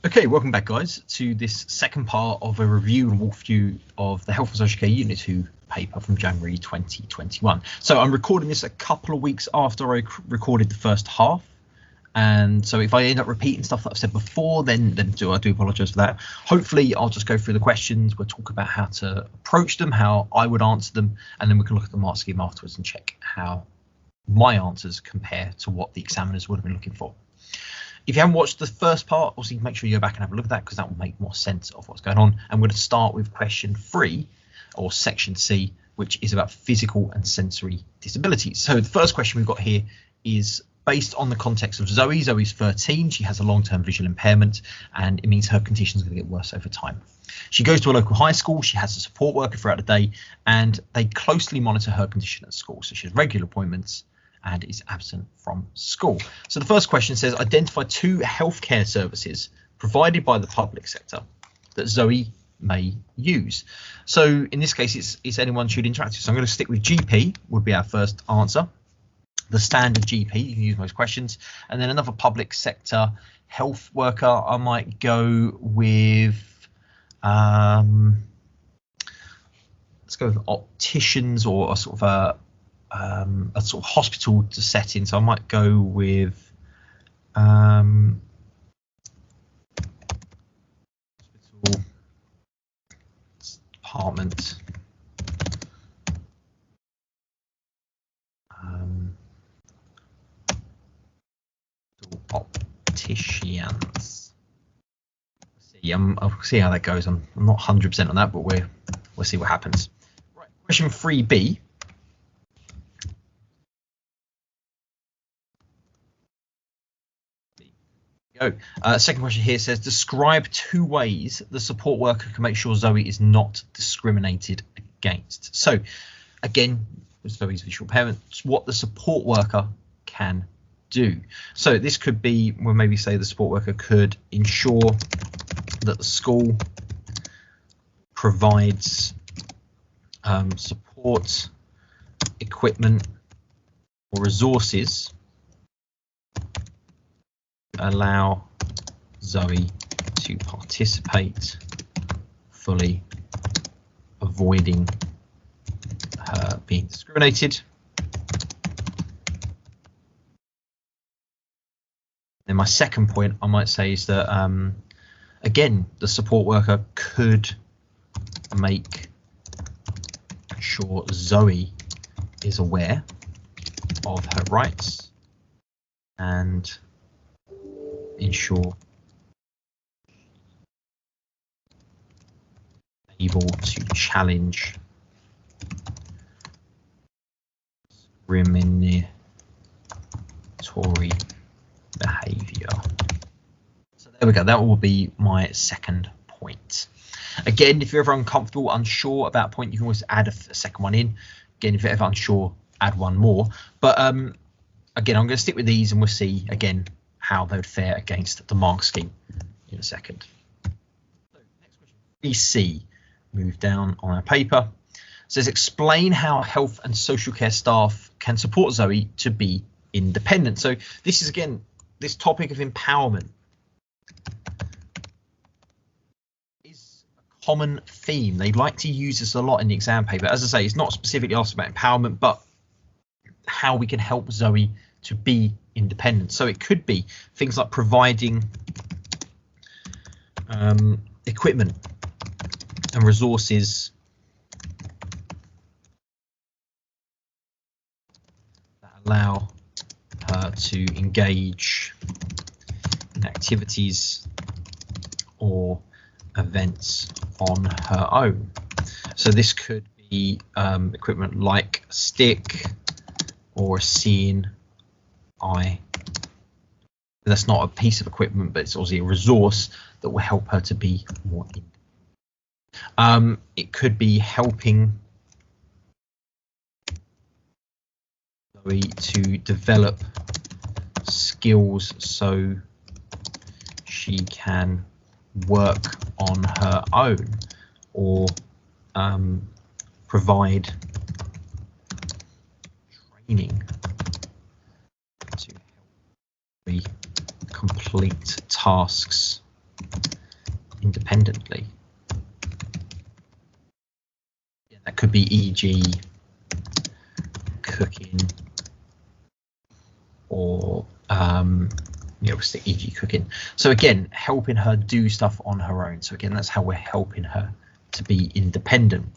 Okay, welcome back guys to this second part of a review and walkthrough of the Health and Social Care Unit 2 paper from January 2021. So I'm recording this a couple of weeks after I recorded the first half, and so if I end up repeating stuff that I've said before, then I do apologise for that. Hopefully I'll just go through the questions, we'll talk about how to approach them, how I would answer them, and then we can look at the mark scheme afterwards and check how my answers compare to what the examiners would have been looking for. If you haven't watched the first part, obviously make sure you go back and have a look at that, because that will make more sense of what's going on. And we're going to start with question 3, or section C, which is about physical and sensory disabilities. So the first question we've got here is based on the context of Zoe. Zoe's 13, she has a long-term visual impairment, and it means her condition is going to get worse over time. She goes to a local high school, she has a support worker throughout the day, and they closely monitor her condition at school. So she has regular appointments and is absent from school. So the first question says, identify 2 healthcare services provided by the public sector that Zoe may use. So in this case, it's anyone she'd interact with. So I'm going to stick with GP would be our first answer. The standard GP, you can use most questions. And then another public sector health worker, I might go with, let's go with opticians, or a sort of hospital setting. So I might go with hospital department, opticians. I'll see how that goes. I'm not 100% on that, but we'll see what happens. Right, question 3B. Second question here says, describe 2 ways the support worker can make sure Zoe is not discriminated against. So again, with Zoe's visual impairment, what the support worker can do. So this could be, we'll maybe say the support worker could ensure that the school provides support, equipment, or resources allow Zoe to participate fully, avoiding her being discriminated. Then my second point I might say is that again, the support worker could make sure Zoe is aware of her rights and ensure able to challenge discriminatory behaviour. So there we go, that will be my second point. Again, if you're ever uncomfortable, unsure about a point, you can always add a second one in. Again, if you're ever unsure, add one more. But again, I'm going to stick with these and we'll see again how they would fare against the mark scheme in a second. So next question, 3C, move down on our paper. It says, explain how health and social care staff can support Zoe to be independent. So this is, again, this topic of empowerment is a common theme. They like to use this a lot in the exam paper. As I say, it's not specifically asked about empowerment, but how we can help Zoe to be independent. So it could be things like providing equipment and resources that allow her to engage in activities or events on her own. So this could be equipment like a stick or a seeing eye. That's not a piece of equipment, but it's obviously a resource that will help her to be more independent. It could be helping Zoe to develop skills so she can work on her own, or provide training to help me complete tasks independently. Yeah, that could be e.g. cooking, or what's the e.g. cooking. So again, helping her do stuff on her own. So again, that's how we're helping her to be independent.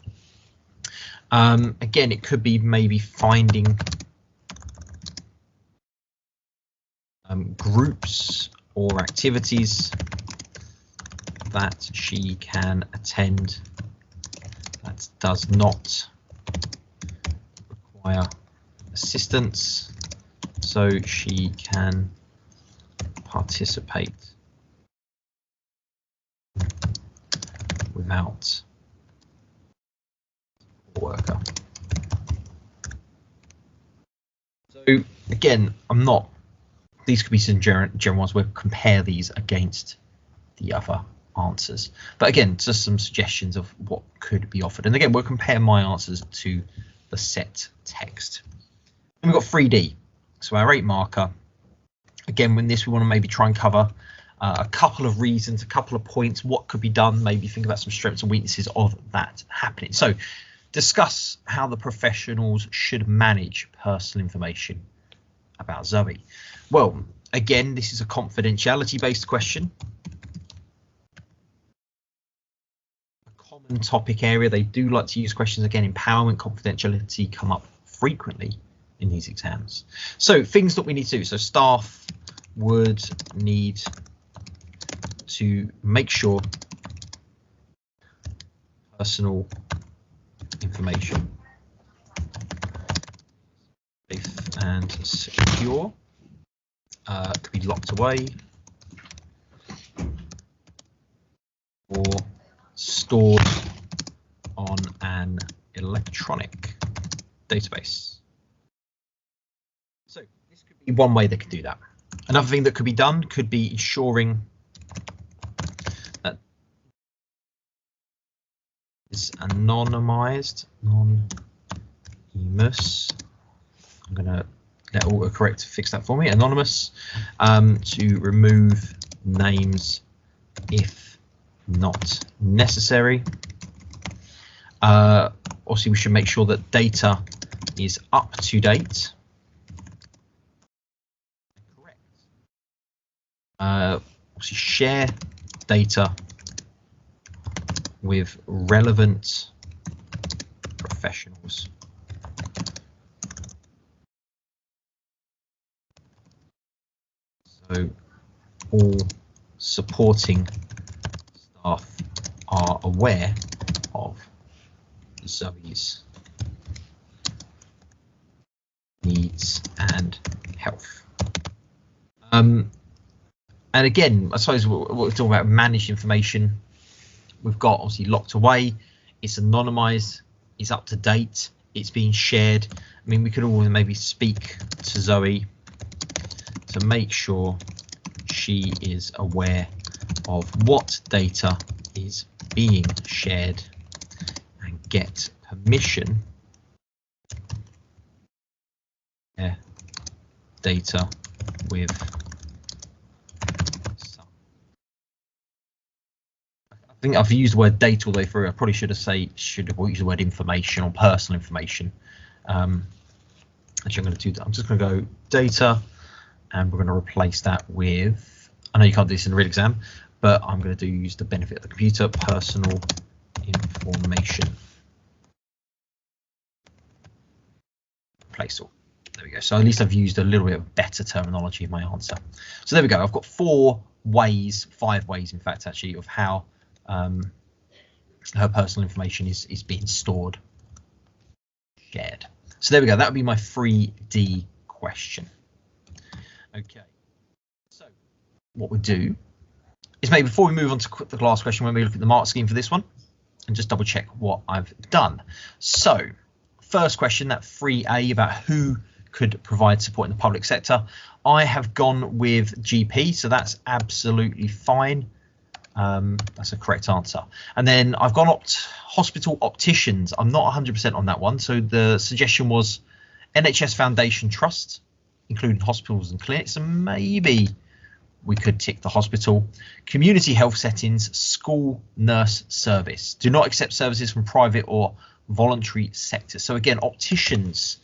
Again, it could be maybe finding groups or activities that she can attend that does not require assistance, so she can participate without a worker. So again, these could be some general ones. We'll compare these against the other answers. But again, just some suggestions of what could be offered. And again, we'll compare my answers to the set text. And we've got 3D. So our 8 marker. Again, when this, we want to maybe try and cover a couple of reasons, a couple of points, what could be done, maybe think about some strengths and weaknesses of that happening. So discuss how the professionals should manage personal information about Zoe. Well, again, this is a confidentiality based question. A common topic area. They do like to use questions. Again, empowerment, confidentiality come up frequently in these exams. So things that we need to do. So staff would need to make sure personal information safe and secure, could be locked away or stored on an electronic database. So this could be one way they could do that. Another thing that could be done could be ensuring that is anonymized, anonymous. I'm going to let autocorrect fix that for me. Anonymous, to remove names if not necessary. Also, we should make sure that data is up to date. Correct. Obviously, share data with relevant professionals. So all supporting staff are aware of Zoe's needs and health. And again, I suppose we're talking about managed information. We've got obviously locked away, it's anonymized, it's up to date, it's being shared. I mean, we could all maybe speak to Zoe to make sure she is aware of what data is being shared and get permission to share data with some. I think I've used the word data all the way through. I probably should have used the word information or personal information. Actually, I'm going to do that. I'm just going to go data, and we're going to replace that with, I know you can't do this in a real exam, but I'm going to use the benefit of the computer, personal information. Replace all. There we go. So at least I've used a little bit of better terminology in my answer. So there we go. I've got 5 ways, in fact, actually, of how her personal information is being stored, shared. So there we go. That would be my 3D question. Okay. So what we do is maybe before we move on to the last question, when we look at the mark scheme for this one and just double check what I've done. So first question, that 3A, about who could provide support in the public sector. I have gone with GP, so that's absolutely fine. That's a correct answer. And then I've gone hospital opticians. I'm not 100% on that one. So the suggestion was NHS Foundation Trust, including hospitals and clinics, and maybe we could tick the hospital. Community health settings, school, nurse service. Do not accept services from private or voluntary sectors. So again, opticians,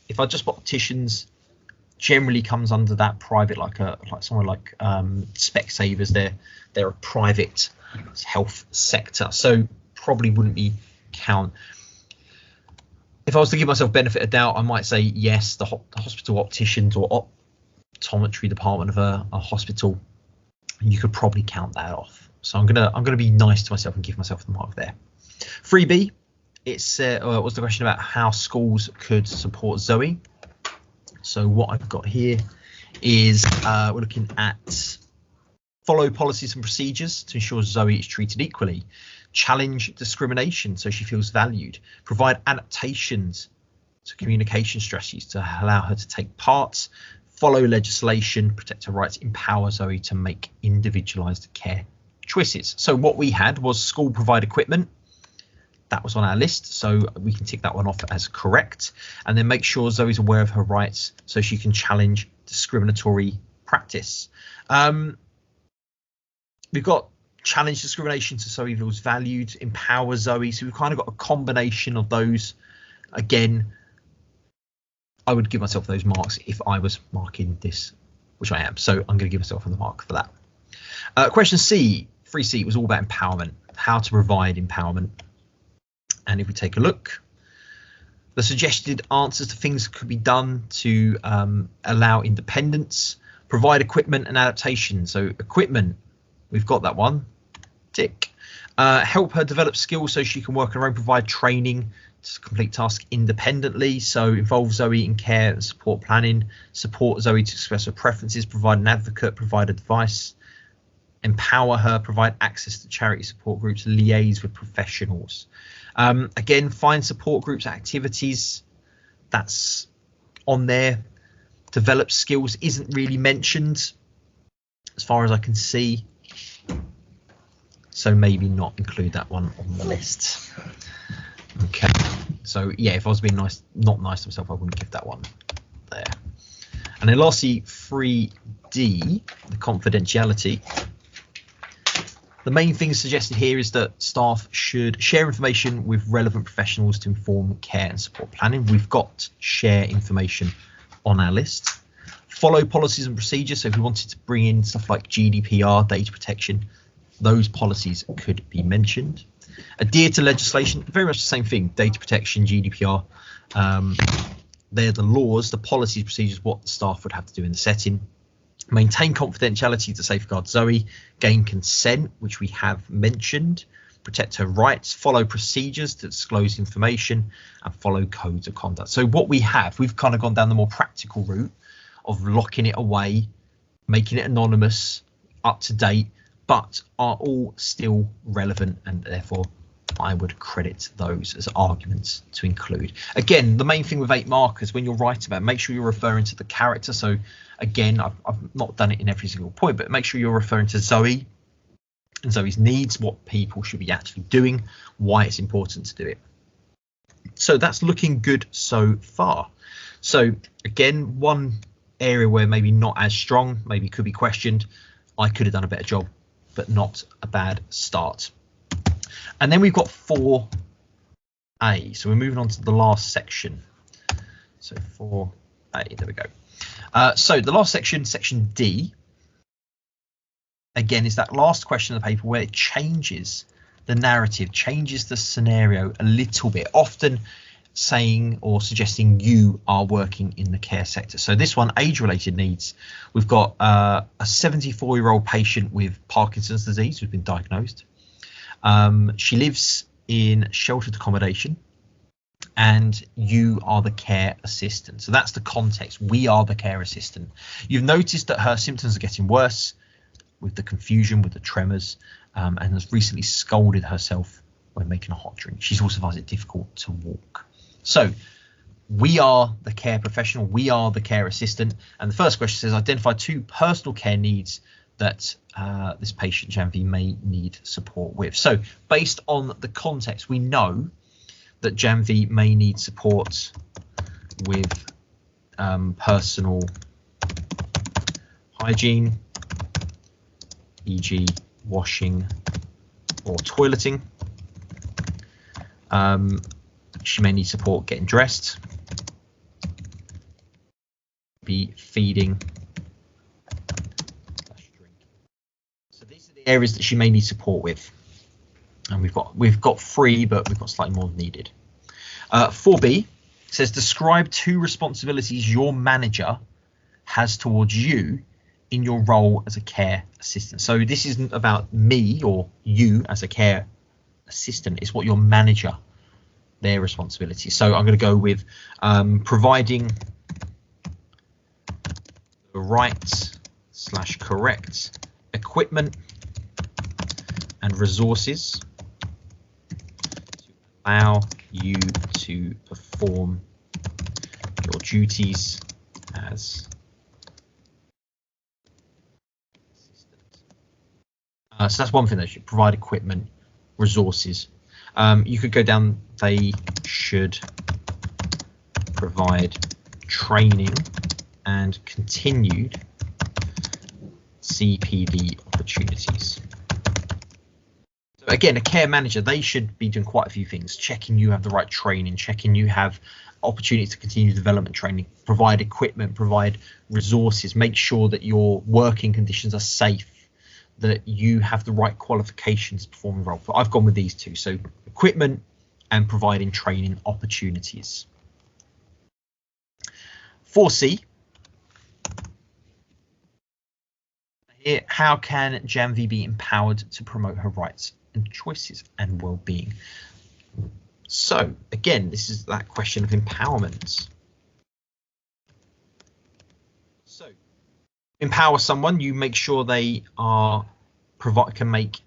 if I just put opticians, generally comes under that private, like somewhere like Specsavers. They're a private health sector, so probably wouldn't be count. If I was to give myself benefit of doubt, I might say yes, the hospital opticians or optometry department of a hospital, you could probably count that off. So I'm gonna be nice to myself and give myself the mark there. 3B, it's was the question about how schools could support Zoe. So what I've got here is we're looking at follow policies and procedures to ensure Zoe is treated equally, challenge discrimination so she feels valued, provide adaptations to communication strategies to allow her to take part, follow legislation, protect her rights, empower Zoe to make individualized care choices. So what we had was school provide equipment. That was on our list, so we can tick that one off as correct, and then make sure Zoe's aware of her rights so she can challenge discriminatory practice. We've got challenge discrimination so Zoe feels valued, empower Zoe, so we've kind of got a combination of those. Again, I would give myself those marks if I was marking this, which I am, so I'm going to give myself the mark for that. Question C, 3C, was all about empowerment, how to provide empowerment. And if we take a look, the suggested answers to things that could be done to allow independence, provide equipment and adaptation. So equipment, we've got that one, tick. Help her develop skills so she can work on her own, provide training to complete tasks independently. So involve Zoe in care and support planning, support Zoe to express her preferences, provide an advocate, provide advice, empower her, provide access to charity support groups, liaise with professionals. Again, find support groups, activities, that's on there. Develop skills isn't really mentioned as far as I can see, so maybe not include that one on the list. Okay, so yeah, if I was being nice, not nice to myself, I wouldn't give that one there. And then lastly, 3D, the confidentiality. The main thing suggested here is that staff should share information with relevant professionals to inform care and support planning. We've got share information on our list. Follow policies and procedures. So if we wanted to bring in stuff like GDPR, data protection, those policies could be mentioned. Adhere to legislation, very much the same thing, data protection, GDPR. They're the laws, the policies, procedures, what the staff would have to do in the setting. Maintain confidentiality to safeguard Zoe, gain consent, which we have mentioned, protect her rights, follow procedures to disclose information, and follow codes of conduct. So what we have, we've kind of gone down the more practical route of locking it away, making it anonymous, up to date, but are all still relevant, and therefore I would credit those as arguments to include. Again, the main thing with 8 markers, when you're writing about, make sure you're referring to the character. So again, I've not done it in every single point, but make sure you're referring to Zoe and Zoe's needs, what people should be actually doing, why it's important to do it. So that's looking good so far. So again, one area where maybe not as strong, maybe could be questioned. I could have done a better job, but not a bad start. And then we've got 4A. So we're moving on to the last section. So 4A, there we go. So the last section, section D, again, is that last question of the paper where it changes the narrative, changes the scenario a little bit, often saying or suggesting you are working in the care sector. So this one, age-related needs. We've got a 74-year-old patient with Parkinson's disease who's been diagnosed. She lives in sheltered accommodation, and you are the care assistant. So that's the context. We are the care assistant. You've noticed that her symptoms are getting worse with the confusion, with the tremors, and has recently scalded herself when making a hot drink. She's also finds it difficult to walk. So we are the care professional. We are the care assistant. And the first question says, identify 2 personal care needs that this patient, Janvi, may need support with. So based on the context, we know that Janvi may need support with personal hygiene e.g. washing or toileting. She may need support getting dressed, be feeding. So these are the areas that she may need support with, and we've got 3, but we've got slightly more than needed. 4B says describe 2 responsibilities your manager has towards you in your role as a care assistant. So this isn't about me or you as a care assistant, it's what your manager, their responsibility. So I'm going to go with providing the right/correct equipment and resources to allow you to perform your duties as assistant. So that's one thing, they should provide equipment, resources. You could go down, they should provide training and continued CPD opportunities. So again, a care manager, they should be doing quite a few things, checking you have the right training, checking you have opportunities to continue development training, provide equipment, provide resources, make sure that your working conditions are safe, that you have the right qualifications to perform the role. But I've gone with these 2, so equipment and providing training opportunities. 4C. Here, how can Janvi be empowered to promote her rights and choices and well-being? So again, this is that question of empowerment. So empower someone, you make sure they are can make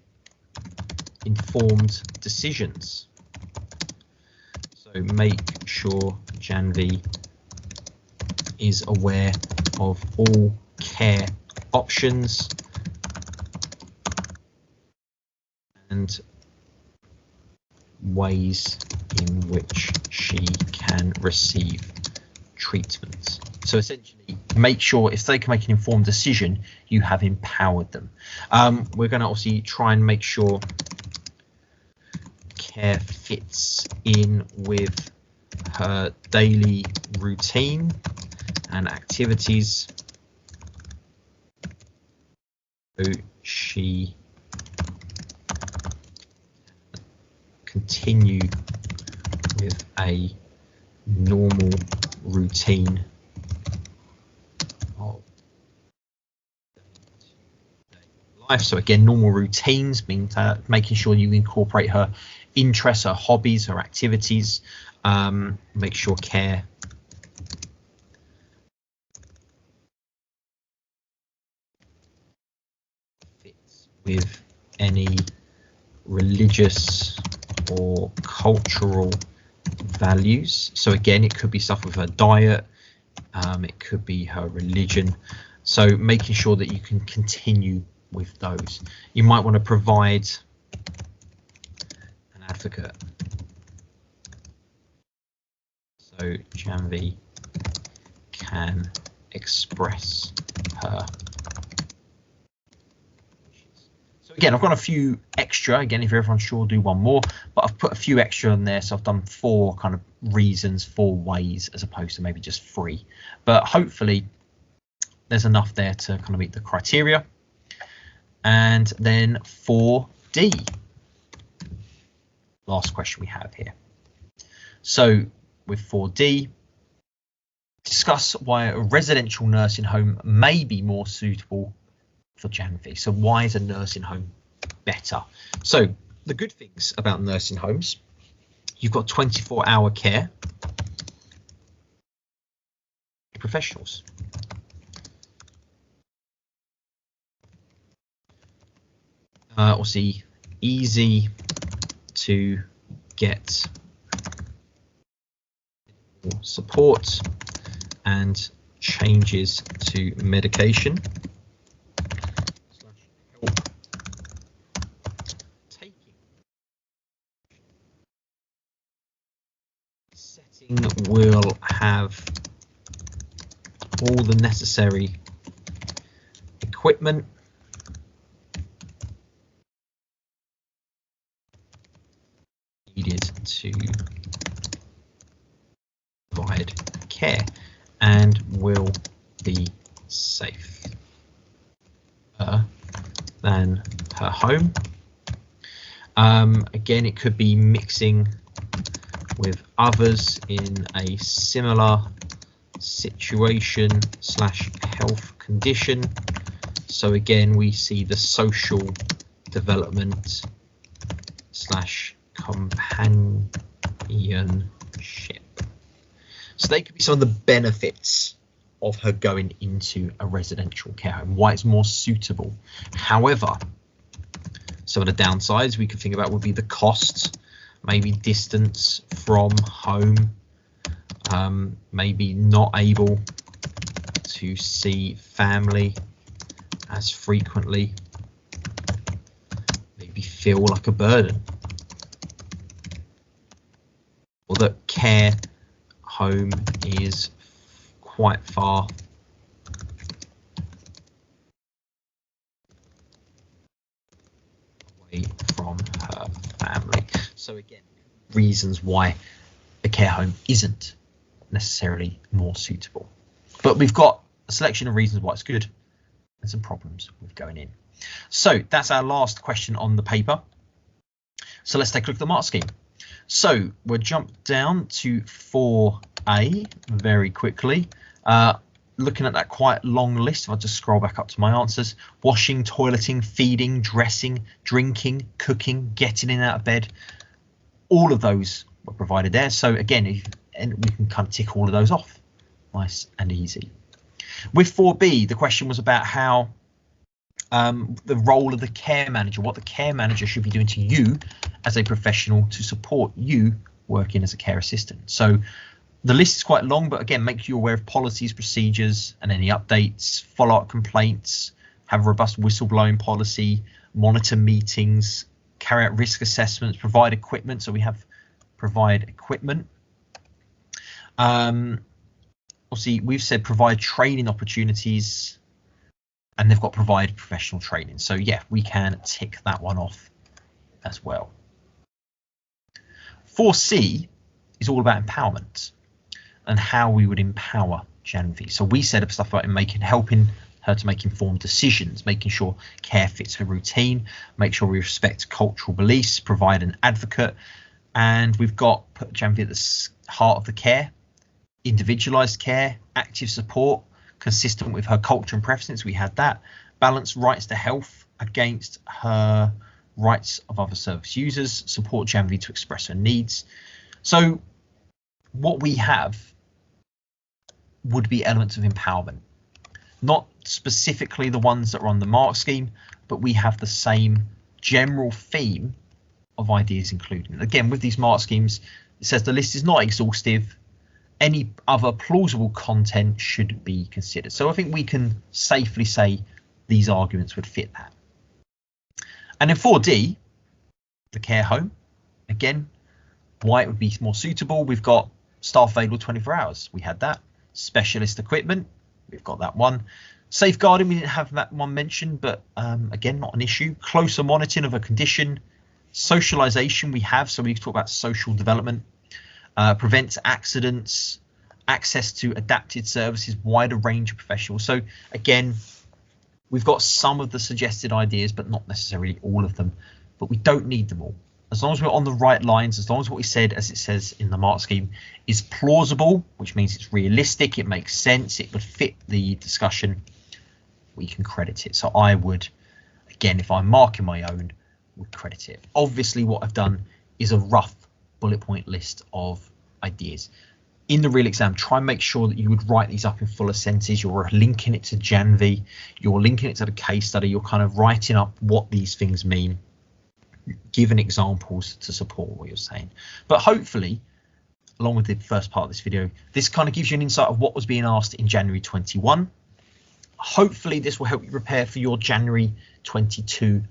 informed decisions. So make sure Janvi is aware of all care options and ways in which she can receive treatment. So essentially, make sure if they can make an informed decision, you have empowered them. We're going to obviously try and make sure care fits in with her daily routine and activities, so she continue with a normal routine of life. So again, normal routines means making sure you incorporate her interests, her hobbies, her activities. Make sure care fits with any religious or cultural values. So again, it could be stuff with her diet, it could be her religion. So making sure that you can continue with those. You might want to provide an advocate. So Janvi can express her. So again, I've got a few extra. Again, if you're everyone's sure, do one more. But I've put a few extra in there, so I've done 4 kind of reasons, 4 ways, as opposed to maybe just 3. But hopefully, there's enough there to kind of meet the criteria. And then 4D, last question we have here. So with 4D, discuss why a residential nursing home may be more suitable for Janvi. So why is a nursing home better? So the good things about nursing homes, you've got 24-hour care professionals. Obviously, easy to get support and changes to medication. Help taking. Setting will have all the necessary equipment needed to provide care and will be safer than her home. Again, it could be mixing with others in a similar situation / health condition. So again, we see the social development / companionship. So they could be some of the benefits of her going into a residential care home, why it's more suitable. However, some of the downsides we could think about would be the costs, maybe distance from home, maybe not able to see family as frequently, maybe feel like a burden, or that care home is quite far away from her family. So again, reasons why a care home isn't necessarily more suitable. But we've got a selection of reasons why it's good and some problems with going in. So that's our last question on the paper. So let's take a look at the mark scheme. So we'll jump down to 4A very quickly. Looking at that quite long list, if I just scroll back up to my answers: washing, toileting, feeding, dressing, drinking, cooking, getting in and out of bed. All of those were provided there. So again, and we can kind of tick all of those off. Nice and easy. With 4B, the question was about how the role of the care manager, what the care manager should be doing to you as a professional to support you working as a care assistant. So the list is quite long, but again, make you aware of policies, procedures, and any updates, follow up complaints, have a robust whistleblowing policy, monitor meetings, carry out risk assessments, provide equipment. So we have provide equipment. Obviously, we've said provide training opportunities, and they've got provide professional training. So yeah, we can tick that one off as well. 4C is all about empowerment and how we would empower Janvi. So we set up stuff like helping her to make informed decisions, making sure care fits her routine, make sure we respect cultural beliefs, provide an advocate, and we've got put Janvi at the heart of the care, individualized care, active support, consistent with her culture and preferences. We had that. Balance rights to health against her rights of other service users, support Janvi to express her needs. So what we have would be elements of empowerment, not specifically the ones that are on the mark scheme, but we have the same general theme of ideas included. Again, with these mark schemes, it says the list is not exhaustive. Any other plausible content should be considered. So I think we can safely say these arguments would fit that. And in 4D, the care home, again, why it would be more suitable. We've got staff available 24 hours. We had that. Specialist equipment, we've got that one. Safeguarding, we didn't have that one mentioned, but again, not an issue. Closer monitoring of a condition. Socialization we have, so we talk about social development. Prevents accidents, access to adapted services, wider range of professionals. So again, we've got some of the suggested ideas, but not necessarily all of them. But we don't need them all. As long as we're on the right lines, as long as what we said, as it says in the mark scheme, is plausible, which means it's realistic, it makes sense, it would fit the discussion, we can credit it. So I would, again, if I'm marking my own, would credit it. Obviously, what I've done is a rough bullet point list of ideas. In the real exam, try and make sure that you would write these up in fuller sentences. You're linking it to Janvi, you're linking it to the case study, you're kind of writing up what these things mean, giving examples to support what you're saying. But hopefully, along with the first part of this video, this kind of gives you an insight of what was being asked in January 21. Hopefully this will help you prepare for your January 22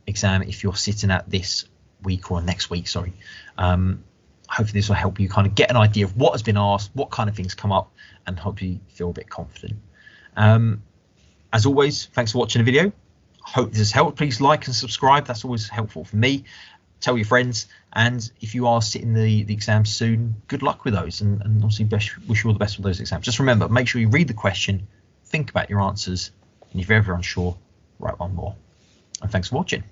exam if you're sitting at this week or next week, sorry. Hopefully this will help you kind of get an idea of what has been asked, what kind of things come up, and hope you feel a bit confident. As always, thanks for watching the video. Hope this has helped. Please like and subscribe. That's always helpful for me. tell your friends, and if you are sitting the exams soon, good luck with those, and obviously wish you all the best with those exams. Just remember, make sure you read the question, think about your answers, and if you're ever unsure, write one more. And thanks for watching.